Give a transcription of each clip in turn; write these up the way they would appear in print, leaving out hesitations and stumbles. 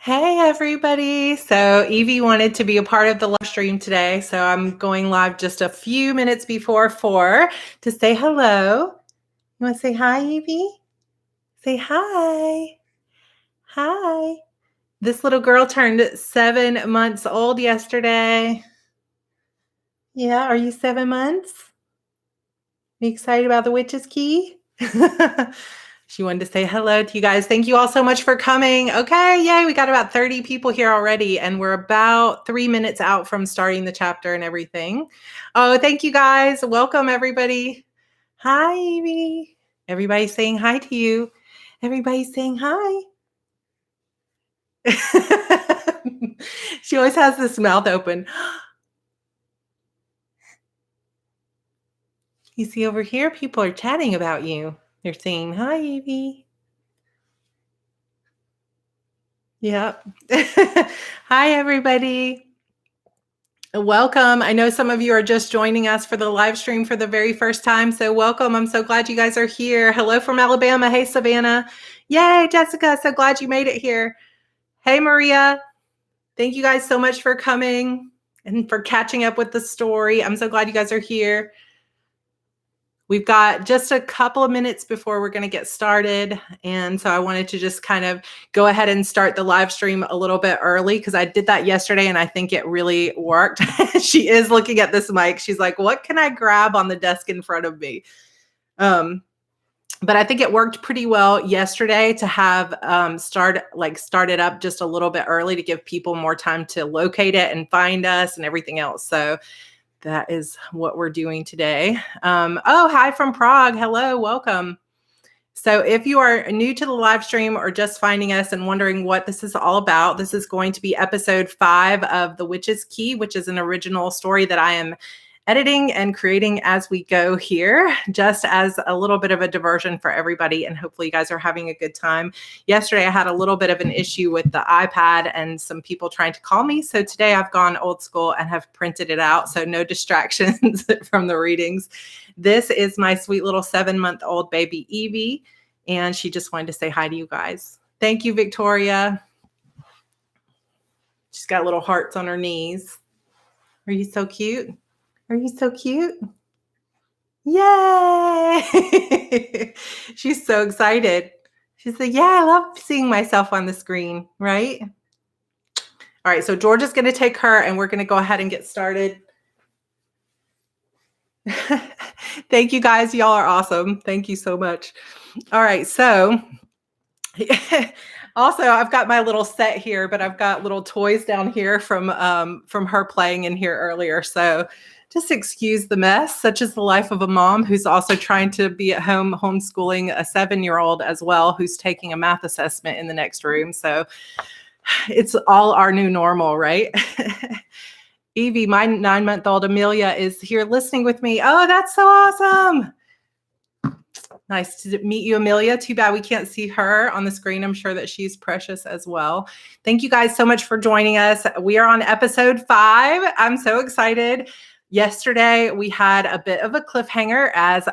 Hey everybody. So Evie wanted to be a part of the live stream today. So I'm going live just a few minutes before 4 to say hello. You want to say hi, Evie? Say hi. Hi. This little girl turned 7 months old yesterday. Yeah, are you 7 months? Are you excited about the witch's key? She wanted to say hello to you guys. Thank you all so much for coming. Okay, yay, we got about 30 people here already, and we're about 3 minutes out from starting the chapter and everything. Oh, thank you guys. Welcome, everybody. Hi, Evie. Everybody's saying hi to you. Everybody's saying hi. She always has this mouth open. You see over here, people are chatting about you. They're saying, hi, Evie. Yep. Hi, everybody. Welcome. I know some of you are just joining us for the live stream for the very first time. So welcome. I'm so glad you guys are here. Hello from Alabama. Hey, Savannah. Yay, Jessica. So glad you made it here. Hey, Maria. Thank you guys so much for coming and for catching up with the story. I'm so glad you guys are here. We've got just a couple of minutes before we're going to get started. And so I wanted to just kind of go ahead and start the live stream a little bit early because I did that yesterday and I think it really worked. She is looking at this mic. She's like, what can I grab on the desk in front of me? But I think it worked pretty well yesterday to have started up just a little bit early to give people more time to locate it and find us and everything else. So that is what we're doing today. Oh, hi from Prague. Hello, welcome. So if you are new to the live stream or just finding us and wondering what this is all about, this is going to be episode 5 of The Witch's Key, which is an original story that I am editing and creating as we go here, just as a little bit of a diversion for everybody. And hopefully you guys are having a good time. Yesterday, I had a little bit of an issue with the iPad and some people trying to call me. So today I've gone old school and have printed it out. So no distractions from the readings. This is my sweet little 7-month-old baby, Evie. And she just wanted to say hi to you guys. Thank you, Victoria. She's got little hearts on her knees. Are you so cute? Are you so cute? Yay! She's so excited. She's like, yeah, I love seeing myself on the screen, right? All right, so George is going to take her and we're going to go ahead and get started. Thank you guys. Y'all are awesome. Thank you so much. All right, so also I've got my little set here, but I've got little toys down here from her playing in here earlier. So just excuse the mess, such as the life of a mom who's also trying to be at home homeschooling a 7-year-old as well, who's taking a math assessment in the next room. So it's all our new normal, right? Evie, my 9-month-old Amelia, is here listening with me. Oh, that's so awesome. Nice to meet you, Amelia. Too bad we can't see her on the screen. I'm sure that she's precious as well. Thank you guys so much for joining us. We are on episode 5. I'm so excited. Yesterday, we had a bit of a cliffhanger as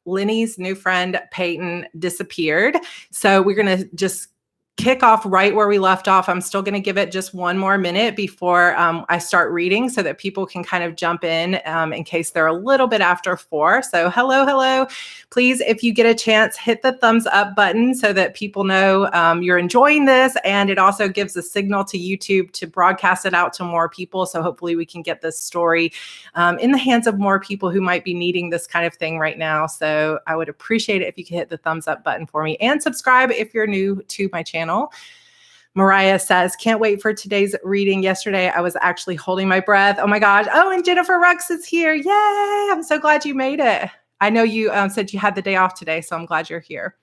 Lynnie's new friend, Peyton, disappeared. So we're going to just kick off right where we left off. I'm still going to give it just one more minute before I start reading so that people can kind of jump in case they're a little bit after 4. So hello. Please, if you get a chance, hit the thumbs up button so that people know you're enjoying this. And it also gives a signal to YouTube to broadcast it out to more people. So hopefully we can get this story in the hands of more people who might be needing this kind of thing right now. So I would appreciate it if you could hit the thumbs up button for me and subscribe if you're new to my channel. Mariah says, can't wait for today's reading. Yesterday, I was actually holding my breath. Oh my gosh. Oh, and Jennifer Rux is here. Yay. I'm so glad you made it. I know you said you had the day off today, so I'm glad you're here.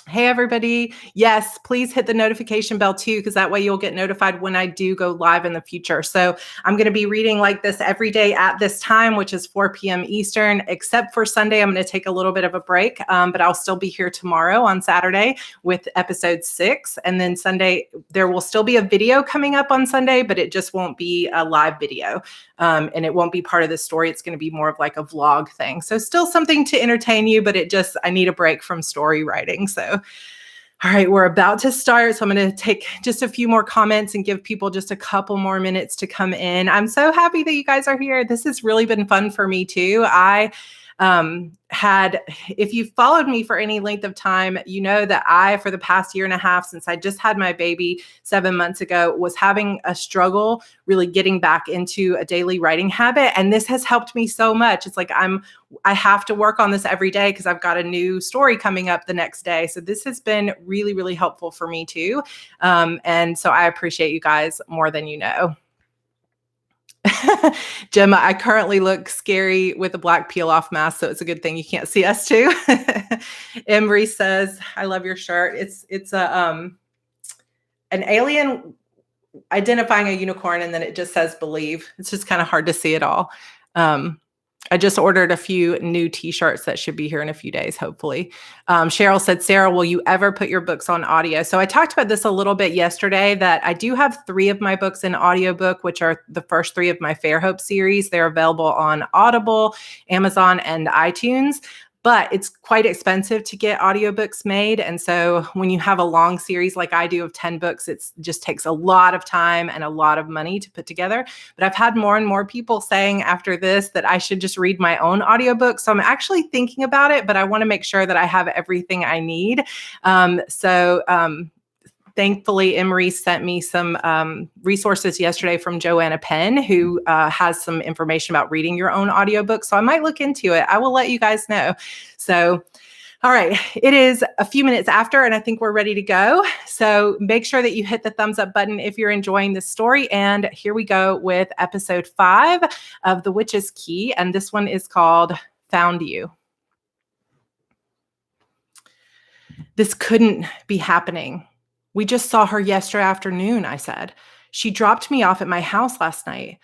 Hey, everybody. Yes, please hit the notification bell too, because that way you'll get notified when I do go live in the future. So I'm going to be reading like this every day at this time, which is 4 p.m. Eastern, except for Sunday. I'm going to take a little bit of a break, but I'll still be here tomorrow on Saturday with episode 6. And then Sunday, there will still be a video coming up on Sunday, but it just won't be a live video. And it won't be part of the story. It's going to be more of like a vlog thing. So still something to entertain you, but I need a break from story writing. So, All right, we're about to start. So I'm going to take just a few more comments and give people just a couple more minutes to come in. I'm so happy that you guys are here. This has really been fun for me too. If you've followed me for any length of time, you know that for the past year and a half, since I just had my baby 7 months ago, was having a struggle really getting back into a daily writing habit. And this has helped me so much. It's like I have to work on this every day because I've got a new story coming up the next day. So this has been really, really helpful for me too. And so I appreciate you guys more than you know. Gemma, I currently look scary with a black peel-off mask, so it's a good thing you can't see us too. Emery says, "I love your shirt. It's an alien identifying a unicorn, and then it just says believe. It's just kind of hard to see it all." I just ordered a few new t-shirts that should be here in a few days, hopefully. Cheryl said, "Sarah, will you ever put your books on audio?" So I talked about this a little bit yesterday, that I do have 3 of my books in audiobook, which are the first 3 of my Fairhope series. They're available on Audible, Amazon, and iTunes. But it's quite expensive to get audiobooks made. And so when you have a long series like I do of 10 books, it just takes a lot of time and a lot of money to put together. But I've had more and more people saying after this that I should just read my own audiobook. So I'm actually thinking about it, but I want to make sure that I have everything I need. Thankfully, Emery sent me some resources yesterday from Joanna Penn, who has some information about reading your own audiobook. So I might look into it. I will let you guys know. So, all right, it is a few minutes after, and I think we're ready to go. So make sure that you hit the thumbs up button if you're enjoying this story. And here we go with episode 5 of The Witch's Key. And this one is called Found You. This couldn't be happening. "We just saw her yesterday afternoon," I said. "She dropped me off at my house last night.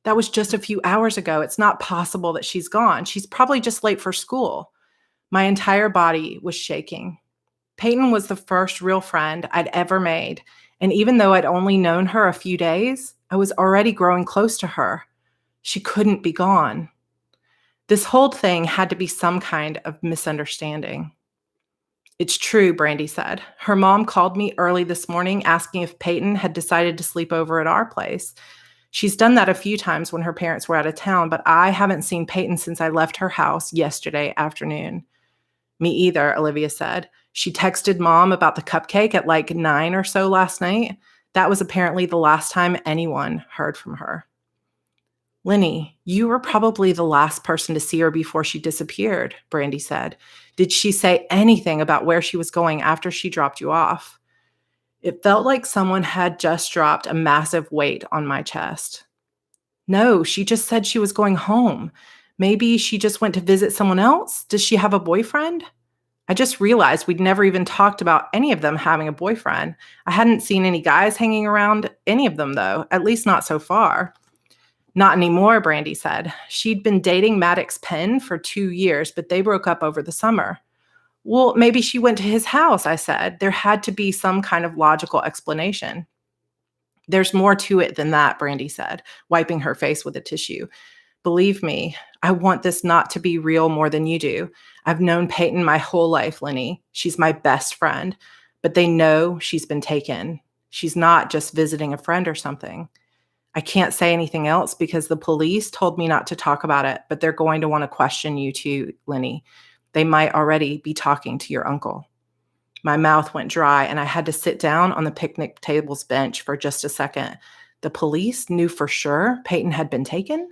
That was just a few hours ago. It's not possible that she's gone. She's probably just late for school." My entire body was shaking. Peyton was the first real friend I'd ever made, and even though I'd only known her a few days, I was already growing close to her. She couldn't be gone. This whole thing had to be some kind of misunderstanding. "It's true," Brandy said. "Her mom called me early this morning asking if Peyton had decided to sleep over at our place. She's done that a few times when her parents were out of town, but I haven't seen Peyton since I left her house yesterday afternoon." "Me either," Olivia said. "She texted Mom about the cupcake at like 9 or so last night. That was apparently the last time anyone heard from her." "Lynnie, you were probably the last person to see her before she disappeared," Brandy said. "Did she say anything about where she was going after she dropped you off?" It felt like someone had just dropped a massive weight on my chest. "No, she just said she was going home. Maybe she just went to visit someone else. Does she have a boyfriend?" I just realized we'd never even talked about any of them having a boyfriend. I hadn't seen any guys hanging around any of them, though, at least not so far. "Not anymore," Brandy said. "She'd been dating Maddox Penn for 2 years, but they broke up over the summer." "Well, maybe she went to his house," I said. There had to be some kind of logical explanation. "There's more to it than that," Brandy said, wiping her face with a tissue. "Believe me, I want this not to be real more than you do. I've known Peyton my whole life, Lynnie. She's my best friend, but they know she's been taken. She's not just visiting a friend or something. I can't say anything else because the police told me not to talk about it, but they're going to want to question you too, Lynnie. They might already be talking to your uncle." My mouth went dry and I had to sit down on the picnic table's bench for just a second. The police knew for sure Peyton had been taken?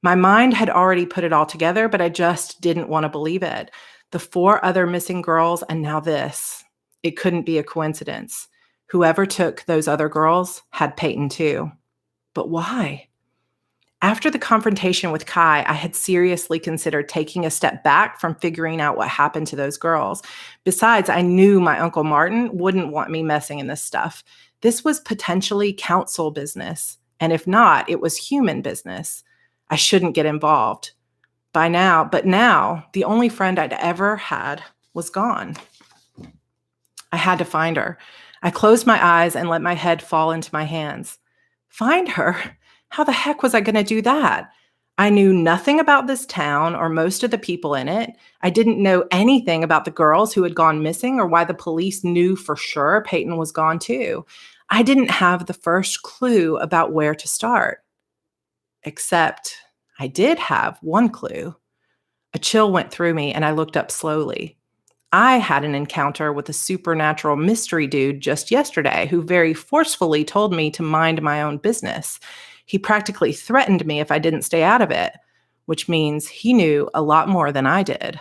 My mind had already put it all together, but I just didn't want to believe it. The 4 other missing girls and now this. It couldn't be a coincidence. Whoever took those other girls had Peyton too. But why? After the confrontation with Kai, I had seriously considered taking a step back from figuring out what happened to those girls. Besides, I knew my Uncle Martin wouldn't want me messing in this stuff. This was potentially council business. And if not, it was human business. I shouldn't get involved. But now, the only friend I'd ever had was gone. I had to find her. I closed my eyes and let my head fall into my hands. Find her? How the heck was I going to do that? I knew nothing about this town or most of the people in it. I didn't know anything about the girls who had gone missing or why the police knew for sure Peyton was gone too. I didn't have the first clue about where to start. Except I did have one clue. A chill went through me and I looked up slowly. I had an encounter with a supernatural mystery dude just yesterday who very forcefully told me to mind my own business. He practically threatened me if I didn't stay out of it, which means he knew a lot more than I did.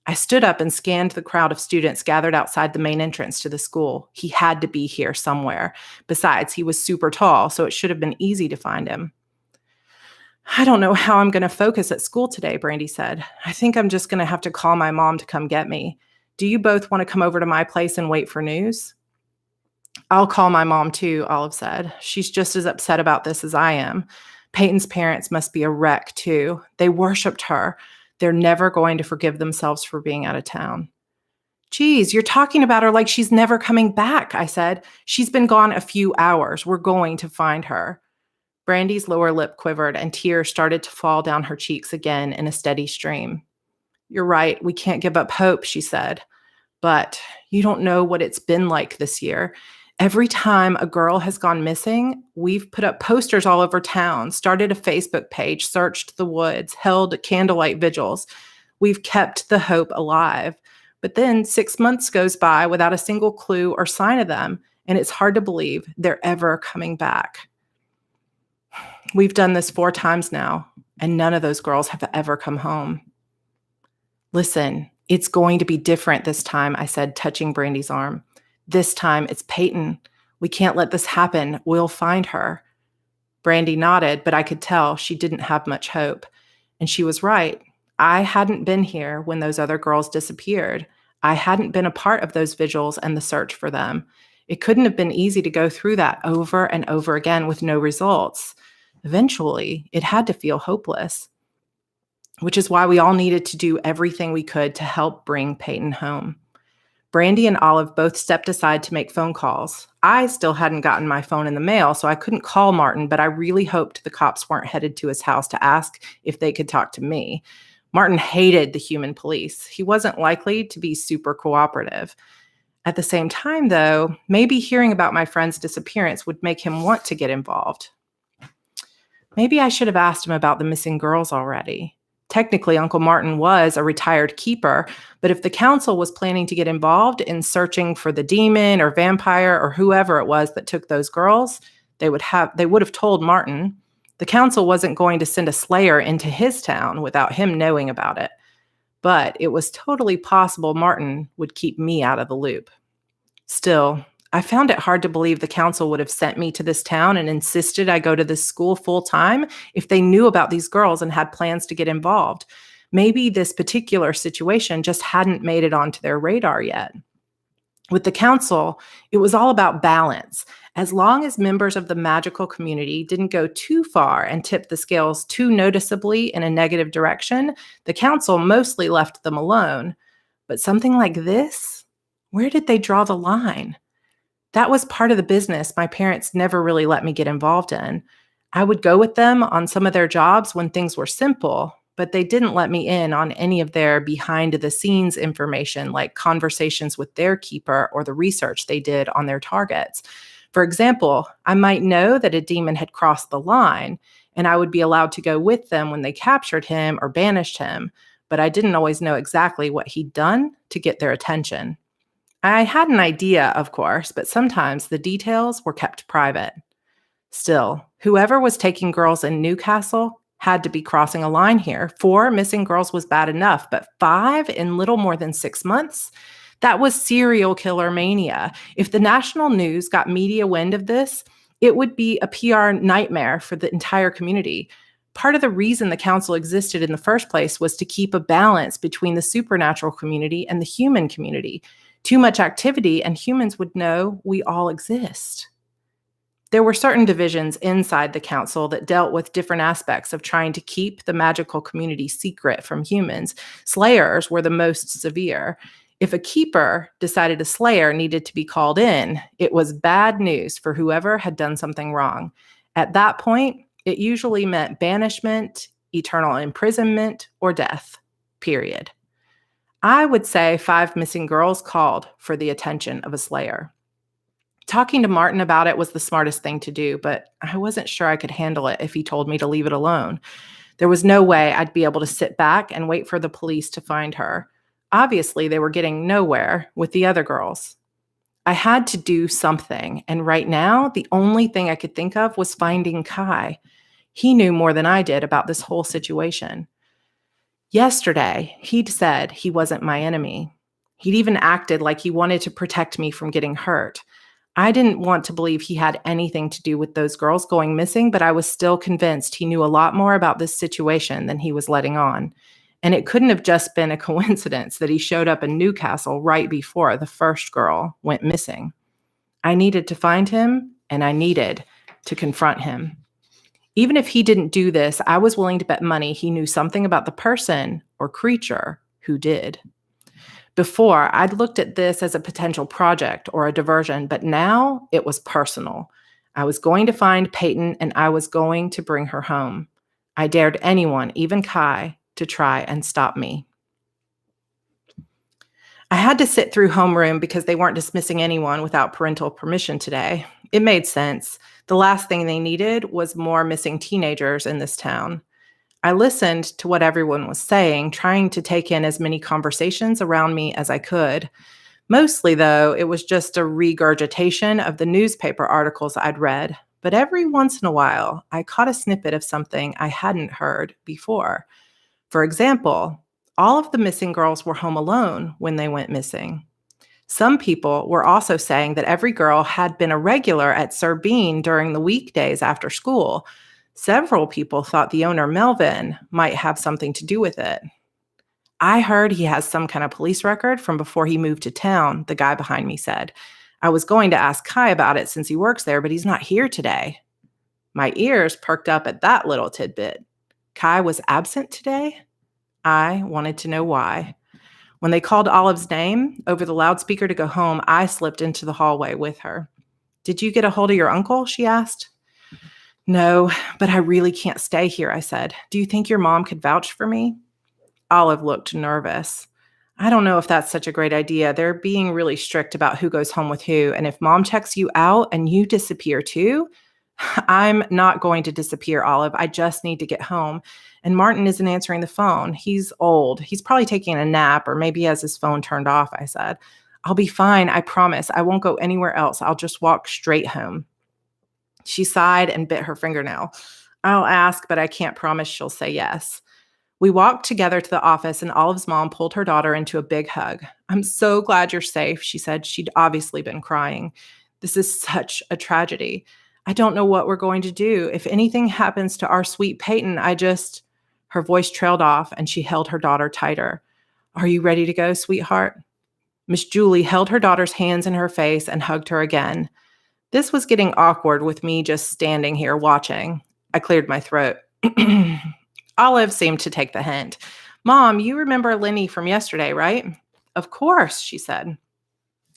I stood up and scanned the crowd of students gathered outside the main entrance to the school. He had to be here somewhere. Besides, he was super tall, so it should have been easy to find him. I don't know how I'm going to focus at school today, Brandy said. I think I'm just going to have to call my mom to come get me. Do you both want to come over to my place and wait for news? I'll call my mom too, Olive said. She's just as upset about this as I am. Peyton's parents must be a wreck too. They worshipped her. They're never going to forgive themselves for being out of town. Geez, you're talking about her like she's never coming back, I said. She's been gone a few hours. We're going to find her. Brandy's lower lip quivered and tears started to fall down her cheeks again in a steady stream. You're right. We can't give up hope, she said. But you don't know what it's been like this year. Every time a girl has gone missing, we've put up posters all over town, started a Facebook page, searched the woods, held candlelight vigils. We've kept the hope alive. But then 6 months goes by without a single clue or sign of them, and it's hard to believe they're ever coming back. We've done this 4 times now, and none of those girls have ever come home. Listen, it's going to be different this time, I said, touching Brandy's arm. This time it's Peyton. We can't let this happen. We'll find her. Brandy nodded, but I could tell she didn't have much hope. And she was right. I hadn't been here when those other girls disappeared. I hadn't been a part of those vigils and the search for them. It couldn't have been easy to go through that over and over again with no results. Eventually, it had to feel hopeless, which is why we all needed to do everything we could to help bring Peyton home. Brandy and Olive both stepped aside to make phone calls. I still hadn't gotten my phone in the mail, so I couldn't call Martin, but I really hoped the cops weren't headed to his house to ask if they could talk to me. Martin hated the human police. He wasn't likely to be super cooperative. At the same time, though, maybe hearing about my friend's disappearance would make him want to get involved. Maybe I should have asked him about the missing girls already. Technically, Uncle Martin was a retired keeper, but if the council was planning to get involved in searching for the demon or vampire or whoever it was that took those girls, they would have told Martin. The council wasn't going to send a slayer into his town without him knowing about it. But it was totally possible Martin would keep me out of the loop. Still, I found it hard to believe the council would have sent me to this town and insisted I go to this school full time if they knew about these girls and had plans to get involved. Maybe this particular situation just hadn't made it onto their radar yet. With the council, it was all about balance. As long as members of the magical community didn't go too far and tip the scales too noticeably in a negative direction, the council mostly left them alone. But something like this, where did they draw the line? That was part of the business my parents never really let me get involved in. I would go with them on some of their jobs when things were simple, but they didn't let me in on any of their behind-the-scenes information, like conversations with their keeper or the research they did on their targets. For example, I might know that a demon had crossed the line, and I would be allowed to go with them when they captured him or banished him, but I didn't always know exactly what he'd done to get their attention. I had an idea, of course, but sometimes the details were kept private. Still, whoever was taking girls in Newcastle had to be crossing a line here. 4 missing girls was bad enough, but 5 in little more than 6 months? That was serial killer mania. If the national news got media wind of this, it would be a PR nightmare for the entire community. Part of the reason the council existed in the first place was to keep a balance between the supernatural community and the human community. Too much activity and humans would know we all exist. There were certain divisions inside the council that dealt with different aspects of trying to keep the magical community secret from humans. Slayers were the most severe. If a keeper decided a slayer needed to be called in, it was bad news for whoever had done something wrong. At that point, it usually meant banishment, eternal imprisonment, or death, period. I would say 5 missing girls called for the attention of a slayer. Talking to Martin about it was the smartest thing to do, but I wasn't sure I could handle it if he told me to leave it alone. There was no way I'd be able to sit back and wait for the police to find her. Obviously, they were getting nowhere with the other girls. I had to do something, and right now, the only thing I could think of was finding Kai. He knew more than I did about this whole situation. Yesterday, he'd said he wasn't my enemy. He'd even acted like he wanted to protect me from getting hurt. I didn't want to believe he had anything to do with those girls going missing, but I was still convinced he knew a lot more about this situation than he was letting on. And it couldn't have just been a coincidence that he showed up in Newcastle right before the first girl went missing. I needed to find him, and I needed to confront him. Even if he didn't do this, I was willing to bet money he knew something about the person or creature who did. Before, I'd looked at this as a potential project or a diversion, but now it was personal. I was going to find Peyton, and I was going to bring her home. I dared anyone, even Kai, to try and stop me. I had to sit through homeroom because they weren't dismissing anyone without parental permission today. It made sense. The last thing they needed was more missing teenagers in this town. I listened to what everyone was saying, trying to take in as many conversations around me as I could. Mostly, though, it was just a regurgitation of the newspaper articles I'd read. But every once in a while, I caught a snippet of something I hadn't heard before. For example, all of the missing girls were home alone when they went missing. Some people were also saying that every girl had been a regular at Sir Bean during the weekdays after school. Several people thought the owner, Melvin, might have something to do with it. I heard he has some kind of police record from before he moved to town, the guy behind me said. I was going to ask Kai about it since he works there, but he's not here today. My ears perked up at that little tidbit. Kai was absent today? I wanted to know why. When they called Olive's name over the loudspeaker to go home, I slipped into the hallway with her. Did you get a hold of your uncle? She asked. No, but I really can't stay here, I said. Do you think your mom could vouch for me? Olive looked nervous. I don't know if that's such a great idea. They're being really strict about who goes home with who, and if mom checks you out and you disappear too, I'm not going to disappear, Olive. I just need to get home. And Martin isn't answering the phone. He's old. He's probably taking a nap, or maybe he has his phone turned off, I said. I'll be fine, I promise. I won't go anywhere else. I'll just walk straight home. She sighed and bit her fingernail. I'll ask, but I can't promise she'll say yes. We walked together to the office, and Olive's mom pulled her daughter into a big hug. I'm so glad you're safe, she said. She'd obviously been crying. This is such a tragedy. I don't know what we're going to do. If anything happens to our sweet Peyton, Her voice trailed off, and she held her daughter tighter. Are you ready to go, sweetheart? Miss Julie held her daughter's hands in her face and hugged her again. This was getting awkward with me just standing here watching. I cleared my throat. Olive seemed to take the hint. Mom, you remember Lynnie from yesterday, right? Of course, she said.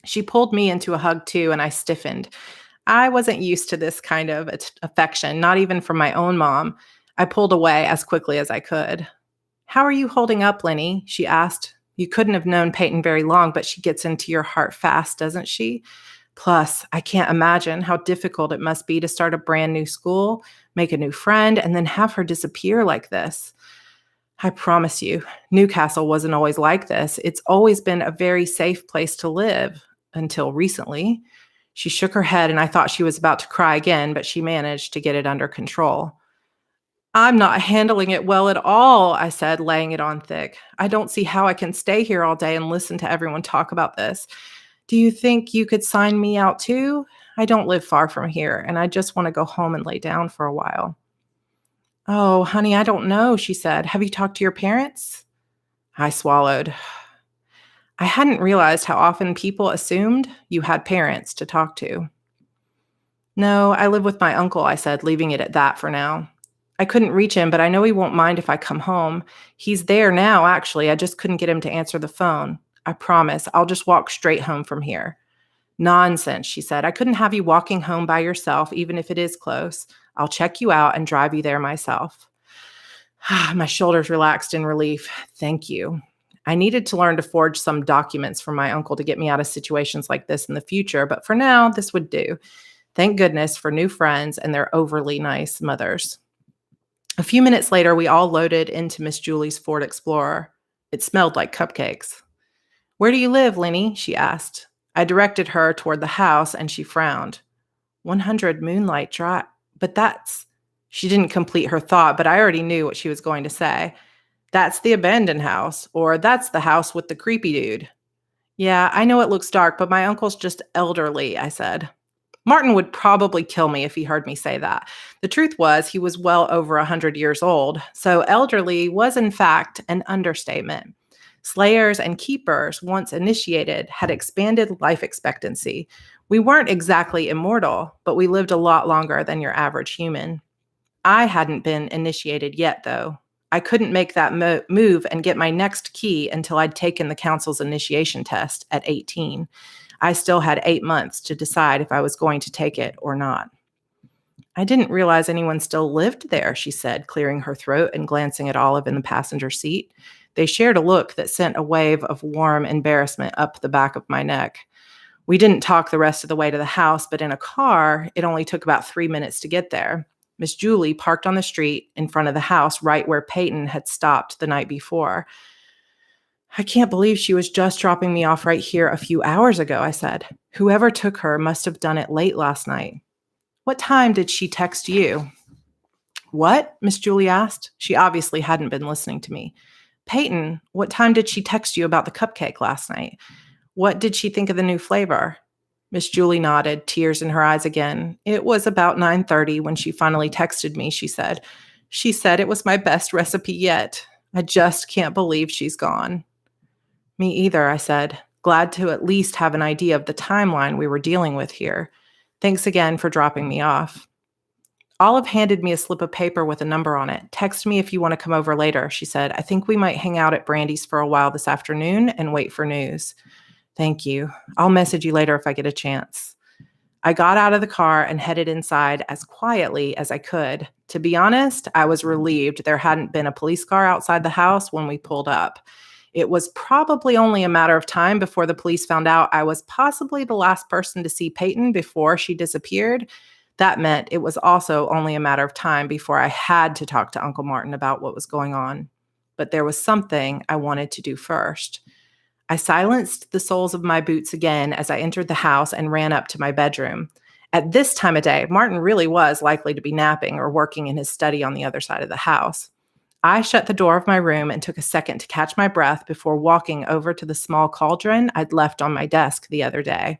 She pulled me into a hug too, and I stiffened. I wasn't used to this kind of affection, not even from my own mom. I pulled away as quickly as I could. How are you holding up, Lynnie? She asked. You couldn't have known Peyton very long, but she gets into your heart fast, doesn't she? Plus, I can't imagine how difficult it must be to start a brand new school, make a new friend, and then have her disappear like this. I promise you, Newcastle wasn't always like this. It's always been a very safe place to live, until recently. She shook her head, and I thought she was about to cry again, but she managed to get it under control. I'm not handling it well at all, I said, laying it on thick. I don't see how I can stay here all day and listen to everyone talk about this. Do you think you could sign me out too? I don't live far from here, and I just want to go home and lay down for a while. Oh, honey, I don't know, she said. Have you talked to your parents? I swallowed. I hadn't realized how often people assumed you had parents to talk to. No, I live with my uncle, I said, leaving it at that for now. I couldn't reach him, but I know he won't mind if I come home. He's there now, actually. I just couldn't get him to answer the phone. I promise. I'll just walk straight home from here. Nonsense, she said. I couldn't have you walking home by yourself, even if it is close. I'll check you out and drive you there myself. My shoulders relaxed in relief. Thank you. I needed to learn to forge some documents for my uncle to get me out of situations like this in the future, but for now, this would do. Thank goodness for new friends and their overly nice mothers. A few minutes later, we all loaded into Miss Julie's Ford Explorer. It smelled like cupcakes. Where do you live, Lynnie? She asked. I directed her toward the house, and she frowned. 100 Moonlight Drive. But that's... She didn't complete her thought, but I already knew what she was going to say. That's the abandoned house, or that's the house with the creepy dude. Yeah, I know it looks dark, but my uncle's just elderly, I said. Martin would probably kill me if he heard me say that. The truth was, he was well over 100 years old, so elderly was in fact an understatement. Slayers and keepers, once initiated, had expanded life expectancy. We weren't exactly immortal, but we lived a lot longer than your average human. I hadn't been initiated yet, though. I couldn't make that move and get my next key until I'd taken the council's initiation test at 18. I still had 8 months to decide if I was going to take it or not. I didn't realize anyone still lived there, she said, clearing her throat and glancing at Olive in the passenger seat. They shared a look that sent a wave of warm embarrassment up the back of my neck. We didn't talk the rest of the way to the house, but in a car, it only took about 3 minutes to get there. Miss Julie parked on the street in front of the house right where Peyton had stopped the night before. I can't believe she was just dropping me off right here a few hours ago, I said. Whoever took her must have done it late last night. What time did she text you? What? Miss Julie asked. She obviously hadn't been listening to me. Peyton, what time did she text you about the cupcake last night? What did she think of the new flavor? Miss Julie nodded, tears in her eyes again. It was about 9:30 when she finally texted me, she said. She said it was my best recipe yet. I just can't believe she's gone. Me either, I said, glad to at least have an idea of the timeline we were dealing with here. Thanks again for dropping me off. Olive handed me a slip of paper with a number on it. Text me if you want to come over later, she said. I think we might hang out at Brandy's for a while this afternoon and wait for news. Thank you. I'll message you later if I get a chance. I got out of the car and headed inside as quietly as I could. To be honest, I was relieved there hadn't been a police car outside the house when we pulled up. It was probably only a matter of time before the police found out I was possibly the last person to see Peyton before she disappeared. That meant it was also only a matter of time before I had to talk to Uncle Martin about what was going on. But there was something I wanted to do first. I silenced the soles of my boots again as I entered the house and ran up to my bedroom. At this time of day, Martin really was likely to be napping or working in his study on the other side of the house. I shut the door of my room and took a second to catch my breath before walking over to the small cauldron I'd left on my desk the other day.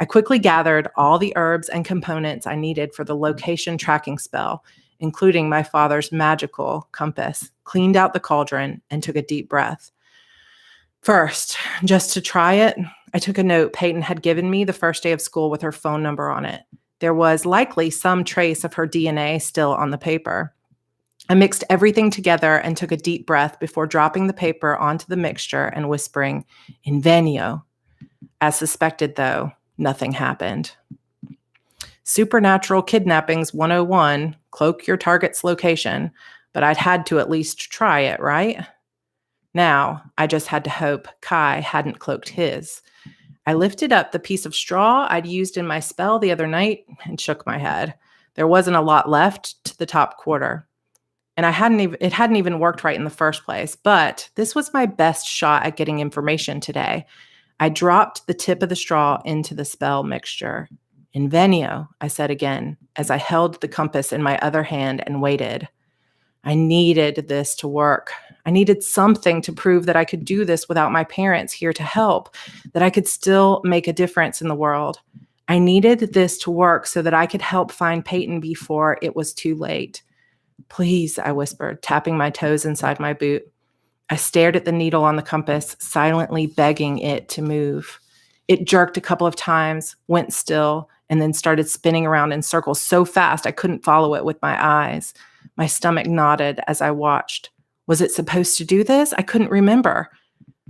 I quickly gathered all the herbs and components I needed for the location tracking spell, including my father's magical compass, cleaned out the cauldron, and took a deep breath. First, just to try it, I took a note Peyton had given me the first day of school with her phone number on it. There was likely some trace of her DNA still on the paper. I mixed everything together and took a deep breath before dropping the paper onto the mixture and whispering, Invenio. As suspected, though, nothing happened. Supernatural Kidnappings 101, cloak your target's location, but I'd had to at least try it, right? Now, I just had to hope Kai hadn't cloaked his. I lifted up the piece of straw I'd used in my spell the other night and shook my head. There wasn't a lot left to the top quarter. And it hadn't even worked right in the first place, but this was my best shot at getting information today. I dropped the tip of the straw into the spell mixture. Invenio, I said again, as I held the compass in my other hand and waited. I needed this to work. I needed something to prove that I could do this without my parents here to help, that I could still make a difference in the world. I needed this to work so that I could help find Peyton before it was too late. Please, I whispered, tapping my toes inside my boot. I stared at the needle on the compass, silently begging it to move. It jerked a couple of times, went still, and then started spinning around in circles so fast I couldn't follow it with my eyes. My stomach nodded as I watched. Was it supposed to do this? I couldn't remember.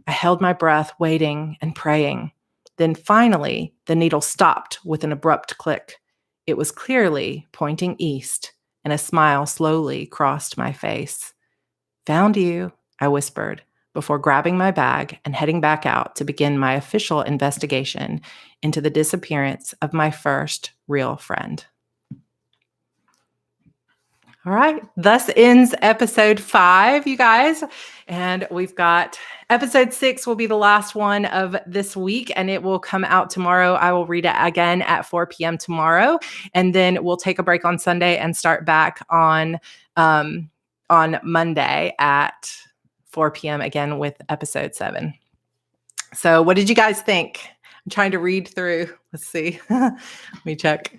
I held my breath, waiting and praying. Then finally, the needle stopped with an abrupt click. It was clearly pointing east, and a smile slowly crossed my face. "Found you," I whispered, before grabbing my bag and heading back out to begin my official investigation into the disappearance of my first real friend. All right. Thus ends episode 5, you guys. And we've got episode 6 will be the last one of this week, and it will come out tomorrow. I will read it again at 4 p.m. tomorrow. And then we'll take a break on Sunday and start back on Monday at 4 p.m. again with episode 7. So what did you guys think? I'm trying to read through. Let's see. Let me check.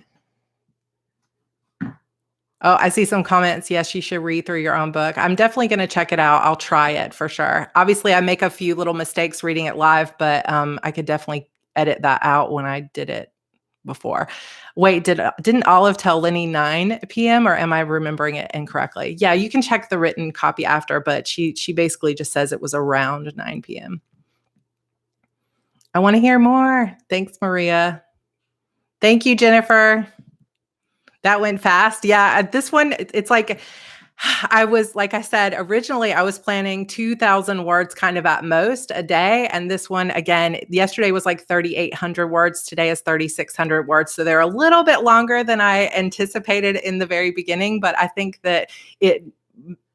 Oh, I see some comments. Yes, you should read through your own book. I'm definitely going to check it out. I'll try it for sure. Obviously, I make a few little mistakes reading it live, but I could definitely edit that out when I did it before. Wait, didn't Olive tell Lynnie 9 p.m. or am I remembering it incorrectly? Yeah, you can check the written copy after, but she basically just says it was around 9 p.m. I want to hear more. Thanks, Maria. Thank you, Jennifer. That went fast. Yeah, this one, it's like, like I said, originally I was planning 2,000 words kind of at most a day. And this one, again, yesterday was like 3,800 words. Today is 3,600 words. So they're a little bit longer than I anticipated in the very beginning. But I think that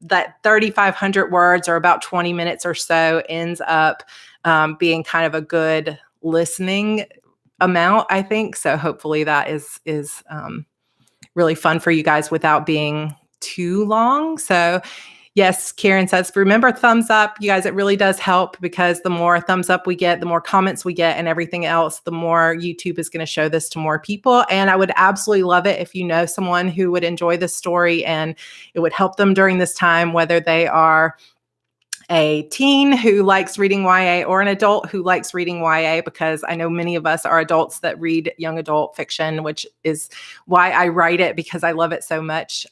that 3,500 words or about 20 minutes or so ends up being kind of a good listening amount, I think. So hopefully that is really fun for you guys without being too long. So yes, Karen says, remember thumbs up. You guys, it really does help because the more thumbs up we get, the more comments we get and everything else, the more YouTube is going to show this to more people. And I would absolutely love it if you know someone who would enjoy this story and it would help them during this time, whether they are a teen who likes reading YA or an adult who likes reading YA, because I know many of us are adults that read young adult fiction, which is why I write it, because I love it so much.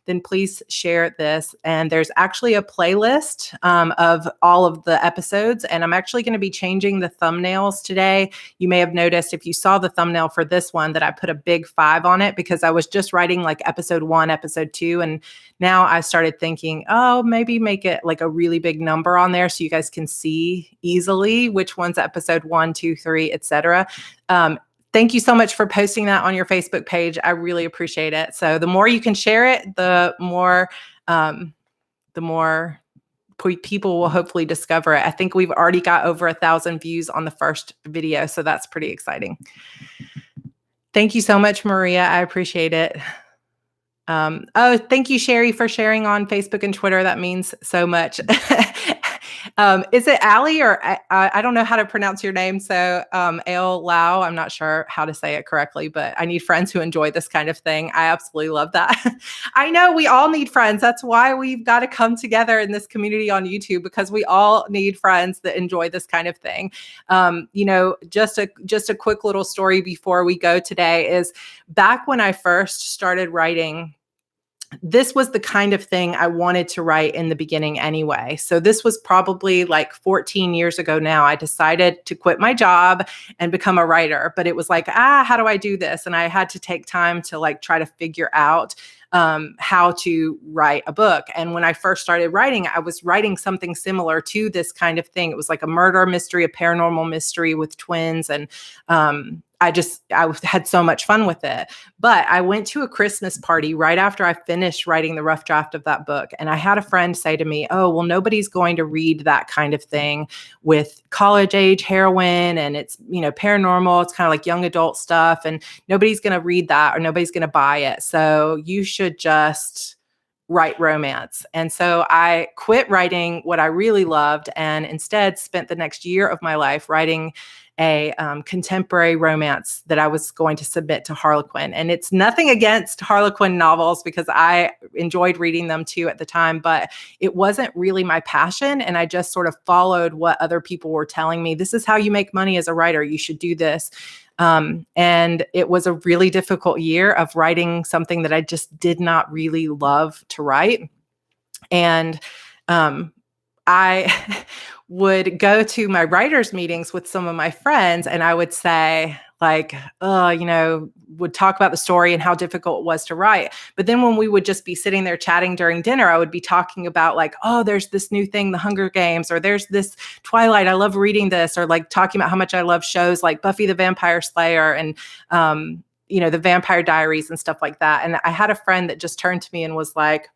Then please share this. And there's actually a playlist of all of the episodes. And I'm actually going to be changing the thumbnails today. You may have noticed if you saw the thumbnail for this one that I put a big 5 on it because I was just writing like episode 1, episode 2. And now I started thinking, oh, maybe make it like a really big number on there so you guys can see easily which one's episode 1, 2, 3, etc. Thank you so much for posting that on your Facebook page. I really appreciate it. So the more you can share it, the more people will hopefully discover it. I think we've already got over 1,000 views on the first video, so that's pretty exciting. Thank you so much, Maria. I appreciate it. Oh, thank you, Sherry, for sharing on Facebook and Twitter. That means so much. Is it Allie or I don't know how to pronounce your name. So Ale Lau, I'm not sure how to say it correctly, but I need friends who enjoy this kind of thing. I absolutely love that. I know we all need friends. That's why we've got to come together in this community on YouTube, because we all need friends that enjoy this kind of thing. Just a quick little story before we go today is back when I first started writing, this was the kind of thing I wanted to write in the beginning anyway. So this was probably like 14 years ago now. I decided to quit my job and become a writer, but it was like, how do I do this? And I had to take time to like try to figure out how to write a book. And when I first started writing, I was writing something similar to this kind of thing. It was like a murder mystery, a paranormal mystery with twins. And I had so much fun with it. But I went to a Christmas party right after I finished writing the rough draft of that book. And I had a friend say to me, oh, well, nobody's going to read that kind of thing with college age heroine. And it's, paranormal. It's kind of like young adult stuff. And nobody's going to read that or nobody's going to buy it. So you should just write romance. And so I quit writing what I really loved and instead spent the next year of my life writing a contemporary romance that I was going to submit to Harlequin. And it's nothing against Harlequin novels because I enjoyed reading them too at the time, but it wasn't really my passion. And I just sort of followed what other people were telling me. This is how you make money as a writer. You should do this. And it was a really difficult year of writing something that I just did not really love to write. And I would go to my writers' meetings with some of my friends and I would say, like, would talk about the story and how difficult it was to write. But then when we would just be sitting there chatting during dinner, I would be talking about like, oh, there's this new thing, The Hunger Games, or there's this Twilight, I love reading this, or like talking about how much I love shows like Buffy the Vampire Slayer and, the Vampire Diaries and stuff like that. And I had a friend that just turned to me and was like,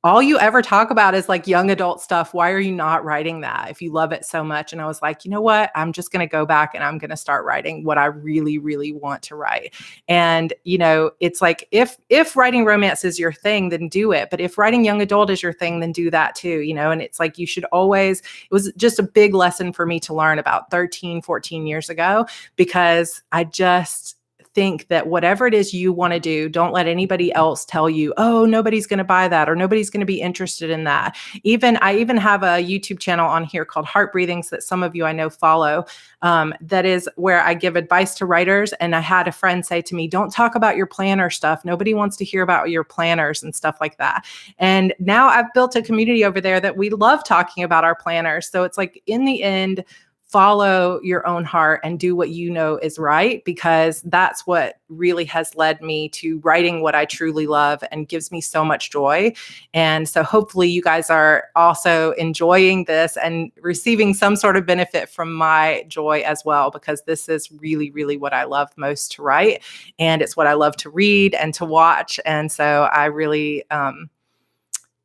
all you ever talk about is like young adult stuff. Why are you not writing that if you love it so much? And I was like, you know what? I'm just going to go back and I'm going to start writing what I really, really want to write. And, it's like, if writing romance is your thing, then do it. But if writing young adult is your thing, then do that too, and it's like, you should always, it was just a big lesson for me to learn about 13, 14 years ago, because I just think that whatever it is you want to do, don't let anybody else tell you, oh, nobody's going to buy that or nobody's going to be interested in that. I even have a YouTube channel on here called Heart Breathings that some of you I know follow. That is where I give advice to writers. And I had a friend say to me, don't talk about your planner stuff. Nobody wants to hear about your planners and stuff like that. And now I've built a community over there that we love talking about our planners. So it's like, in the end, follow your own heart and do what you know is right, because that's what really has led me to writing what I truly love and gives me so much joy. And so hopefully you guys are also enjoying this and receiving some sort of benefit from my joy as well, because this is really, really what I love most to write. And it's what I love to read and to watch. And so I really,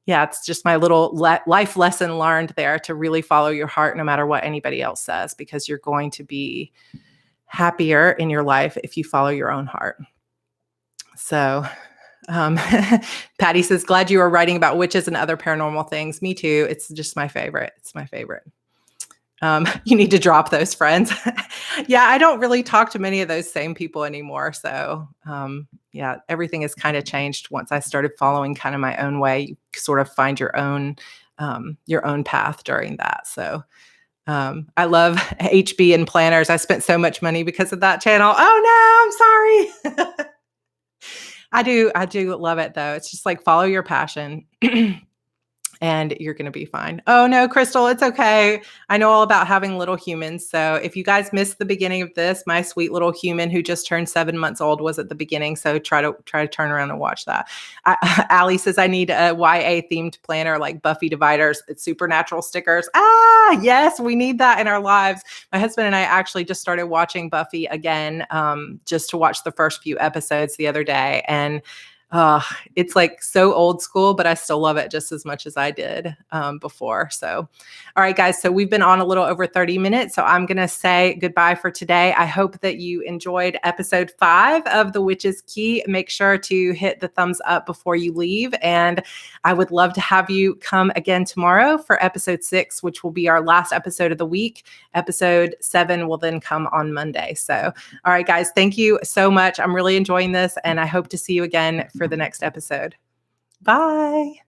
it's just my little life lesson learned there, to really follow your heart no matter what anybody else says, because you're going to be happier in your life if you follow your own heart. So Patty says, glad you are writing about witches and other paranormal things. Me too. It's just my favorite. It's my favorite. You need to drop those friends. Yeah, I don't really talk to many of those same people anymore. So everything has kind of changed once I started following kind of my own way. You sort of find your own path during that. So I love HB and planners. I spent so much money because of that channel. Oh no, I'm sorry. I do love it though. It's just like, follow your passion. And you're going to be fine. Oh no, Crystal, it's okay. I know all about having little humans. So if you guys missed the beginning of this, my sweet little human who just turned 7 months old was at the beginning. So try to turn around and watch that. Allie says, I need a YA themed planner like Buffy dividers, it's supernatural stickers. Yes, we need that in our lives. My husband and I actually just started watching Buffy again, just to watch the first few episodes the other day. And it's like so old school, but I still love it just as much as I did before. So, all right, guys. So we've been on a little over 30 minutes. So I'm going to say goodbye for today. I hope that you enjoyed episode 5 of The Witch's Key. Make sure to hit the thumbs up before you leave. And I would love to have you come again tomorrow for episode 6, which will be our last episode of the week. Episode 7 will then come on Monday. So, all right, guys, thank you so much. I'm really enjoying this, and I hope to see you again for the next episode. Bye.